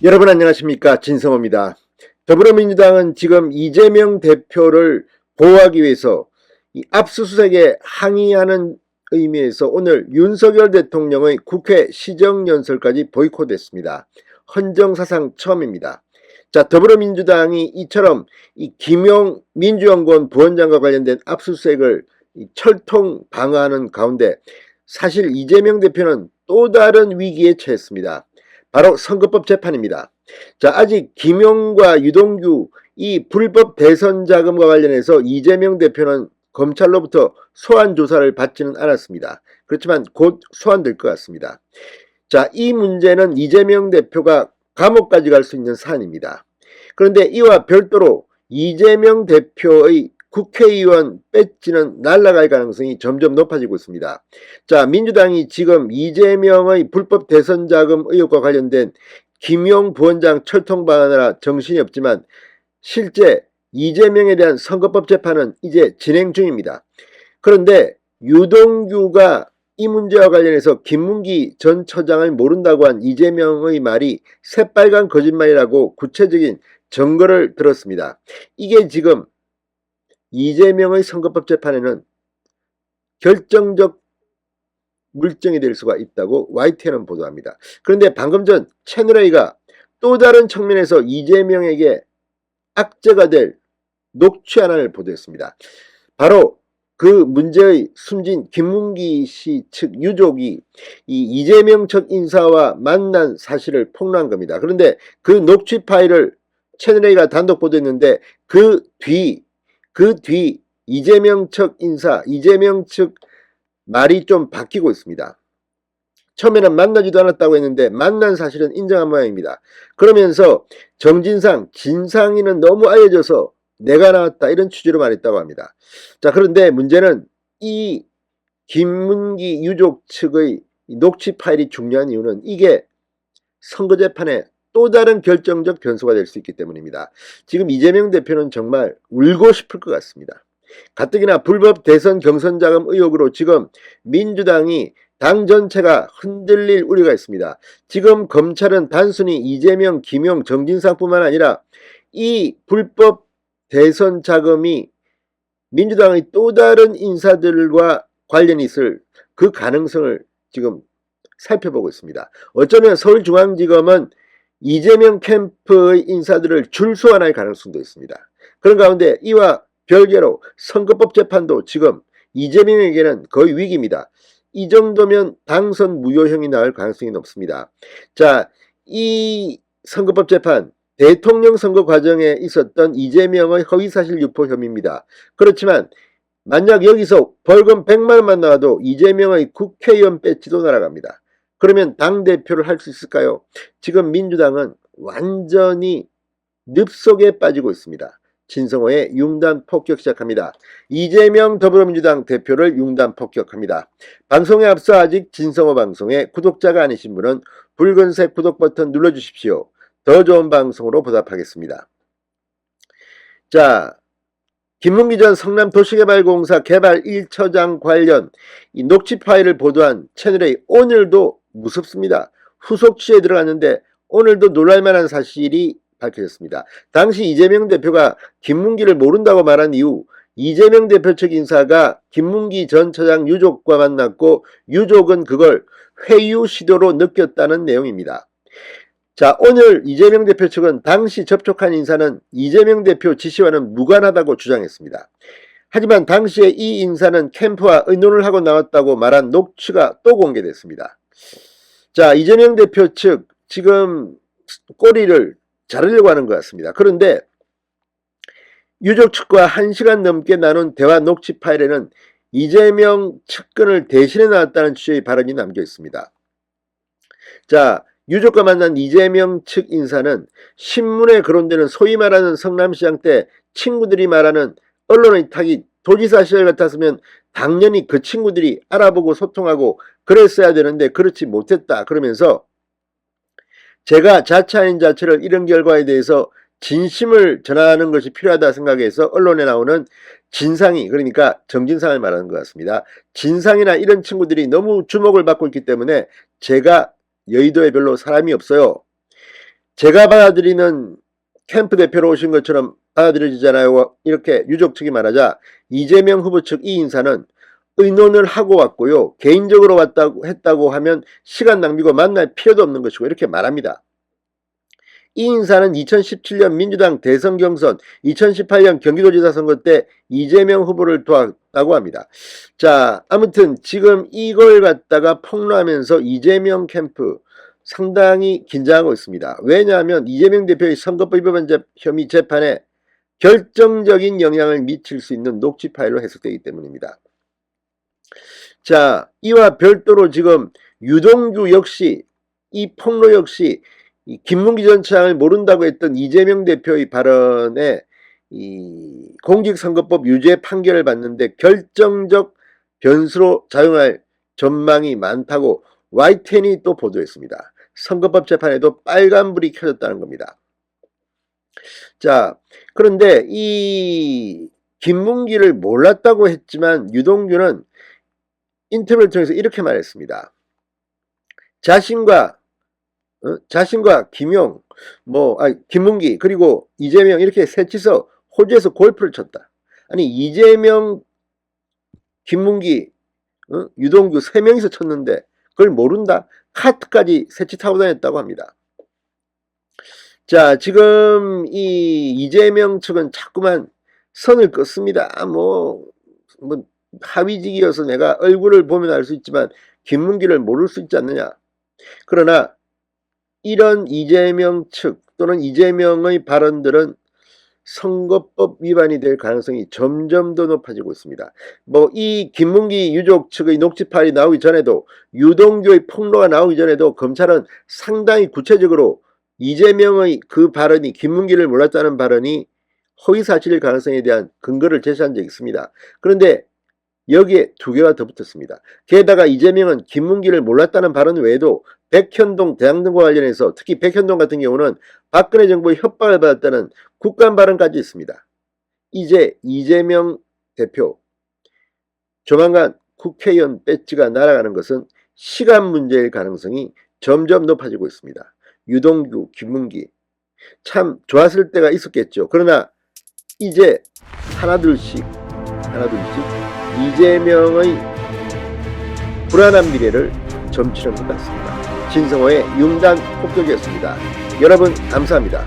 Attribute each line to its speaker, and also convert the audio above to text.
Speaker 1: 여러분 안녕하십니까, 진성호입니다. 더불어민주당은 지금 이재명 대표를 보호하기 위해서 이 압수수색에 항의하는 의미에서 오늘 윤석열 대통령의 국회 시정연설까지 보이콧했습니다. 헌정사상 처음입니다. 자, 더불어민주당이 이처럼 이 김용 민주연구원 부원장과 관련된 압수수색을 철통 방어하는 가운데 사실 이재명 대표는 또 다른 위기에 처했습니다. 바로 선거법 재판입니다. 자, 아직 김용과 유동규 이 불법 대선 자금과 관련해서 이재명 대표는 검찰로부터 소환 조사를 받지는 않았습니다. 그렇지만 곧 소환될 것 같습니다. 자, 이 문제는 이재명 대표가 감옥까지 갈 수 있는 사안입니다. 그런데 이와 별도로 이재명 대표의 국회의원 배지는 날아갈 가능성이 점점 높아지고 있습니다. 자, 민주당이 지금 이재명의 불법 대선 자금 의혹과 관련된 김용 부원장 철통 방안하라 정신이 없지만 실제 이재명에 대한 선거법 재판은 이제 진행 중입니다. 그런데 유동규가 이 문제와 관련해서 김문기 전 처장을 모른다고 한 이재명의 말이 새빨간 거짓말이라고 구체적인 증거를 들었습니다. 이게 지금 이재명의 선거법 재판에는 결정적 물증이 될 수가 있다고 YTN은 보도합니다. 그런데 방금 전 채널A가 또 다른 측면에서 이재명에게 악재가 될 녹취 하나를 보도했습니다. 바로 그 문제의 숨진 김문기 씨 측 유족이 이 이재명 측 인사와 만난 사실을 폭로한 겁니다. 그런데 그 녹취 파일을 채널A가 단독 보도했는데 그 뒤 이재명 측 인사, 이재명 측 말이 좀 바뀌고 있습니다. 처음에는 만나지도 않았다고 했는데 만난 사실은 인정한 모양입니다. 그러면서 정진상, 진상이는 너무 알려져서 내가 나왔다 이런 취지로 말했다고 합니다. 자, 그런데 문제는 이 김문기 유족 측의 녹취 파일이 중요한 이유는 이게 선거재판에 또 다른 결정적 변수가 될 수 있기 때문입니다. 지금 이재명 대표는 정말 울고 싶을 것 같습니다. 가뜩이나 불법 대선 경선 자금 의혹으로 지금 민주당이 당 전체가 흔들릴 우려가 있습니다. 지금 검찰은 단순히 이재명, 김용, 정진상뿐만 아니라 이 불법 대선 자금이 민주당의 또 다른 인사들과 관련이 있을 그 가능성을 지금 살펴보고 있습니다. 어쩌면 서울중앙지검은 이재명 캠프의 인사들을 줄 소환할 가능성도 있습니다. 그런 가운데 이와 별개로 선거법 재판도 지금 이재명에게는 거의 위기입니다. 이 정도면 당선 무효형이 나올 가능성이 높습니다. 자, 이 선거법 재판 대통령 선거 과정에 있었던 이재명의 허위사실 유포 혐의입니다. 그렇지만 만약 여기서 벌금 100만 원만 나와도 이재명의 국회의원 배지도 날아갑니다. 그러면 당대표를 할 수 있을까요? 지금 민주당은 완전히 늪속에 빠지고 있습니다. 진성호의 융단 폭격 시작합니다. 이재명 더불어민주당 대표를 융단 폭격합니다. 방송에 앞서 아직 진성호 방송에 구독자가 아니신 분은 붉은색 구독 버튼 눌러주십시오. 더 좋은 방송으로 보답하겠습니다. 자, 김문기 전 성남도시개발공사 개발 1처장 관련 이 녹취 파일을 보도한 채널A 오늘도 무섭습니다. 후속 취재에 들어갔는데 오늘도 놀랄만한 사실이 밝혀졌습니다. 당시 이재명 대표가 김문기를 모른다고 말한 이후 이재명 대표 측 인사가 김문기 전 처장 유족과 만났고 유족은 그걸 회유 시도로 느꼈다는 내용입니다. 자, 오늘 이재명 대표 측은 당시 접촉한 인사는 이재명 대표 지시와는 무관하다고 주장했습니다. 하지만 당시에 이 인사는 캠프와 의논을 하고 나왔다고 말한 녹취가 또 공개됐습니다. 자, 이재명 대표 측 지금 꼬리를 자르려고 하는 것 같습니다. 그런데 유족 측과 1시간 넘게 나눈 대화 녹취 파일에는 이재명 측근을 대신해 나왔다는 취지의 발언이 남겨 있습니다. 자, 유족과 만난 이재명 측 인사는 신문에 거론되는 소위 말하는 성남시장 때 친구들이 말하는 언론의 탁이 도지사 시절 같았으면 당연히 그 친구들이 알아보고 소통하고 그랬어야 되는데 그렇지 못했다. 그러면서 제가 자체 아닌 자체를 이런 결과에 대해서 진심을 전하는 것이 필요하다 생각해서 언론에 나오는 진상이, 그러니까 정진상을 말하는 것 같습니다. 진상이나 이런 친구들이 너무 주목을 받고 있기 때문에 제가 여의도에 별로 사람이 없어요. 제가 받아들이는 캠프 대표로 오신 것처럼 받아들여지잖아요. 이렇게 유족 측이 말하자 이재명 후보 측 이 인사는 의논을 하고 왔고요. 개인적으로 했다고 하면 시간 낭비고 만날 필요도 없는 것이고 이렇게 말합니다. 이 인사는 2017년 민주당 대선 경선, 2018년 경기도지사 선거 때 이재명 후보를 도왔다고 합니다. 자, 아무튼 지금 이걸 갖다가 폭로하면서 이재명 캠프 상당히 긴장하고 있습니다. 왜냐하면 이재명 대표의 선거법 위반 혐의 재판에 결정적인 영향을 미칠 수 있는 녹취 파일로 해석되기 때문입니다. 자, 이와 별도로 지금 유동규 역시 이 폭로 역시 이 김문기 전 차장을 모른다고 했던 이재명 대표의 발언에 이 공직선거법 유죄 판결을 받는데 결정적 변수로 작용할 전망이 많다고 YTN이 또 보도했습니다. 선거법 재판에도 빨간불이 켜졌다는 겁니다. 자, 그런데 이 김문기를 몰랐다고 했지만 유동규는 인터뷰를 통해서 이렇게 말했습니다. 자신과 김용, 김문기 그리고 이재명 이렇게 셋이서 호주에서 골프를 쳤다. 아니 이재명, 김문기, 유동규 3명이서 쳤는데 그걸 모른다? 카트까지 셋이 타고 다녔다고 합니다. 자, 지금 이 이재명 측은 자꾸만 선을 긋습니다. 하위직이어서 내가 얼굴을 보면 알 수 있지만 김문기를 모를 수 있지 않느냐. 그러나 이런 이재명 측 또는 이재명의 발언들은 선거법 위반이 될 가능성이 점점 더 높아지고 있습니다. 이 김문기 유족 측의 녹취 파일이 나오기 전에도 유동규의 폭로가 나오기 전에도 검찰은 상당히 구체적으로 이재명의 그 발언이 김문기를 몰랐다는 발언이 허위사실일 가능성에 대한 근거를 제시한 적이 있습니다. 그런데 여기에 2개가 더 붙었습니다. 게다가 이재명은 김문기를 몰랐다는 발언 외에도 백현동 대장동과 관련해서 특히 백현동 같은 경우는 박근혜 정부의 협박을 받았다는 국감 발언까지 있습니다. 이제 이재명 대표 조만간 국회의원 배지가 날아가는 것은 시간 문제일 가능성이 점점 높아지고 있습니다. 유동규, 김문기 참 좋았을 때가 있었겠죠. 그러나 이제 하나둘씩 이재명의 불안한 미래를 점치는 것 같습니다. 진성호의 융단 폭격이었습니다. 여러분 감사합니다.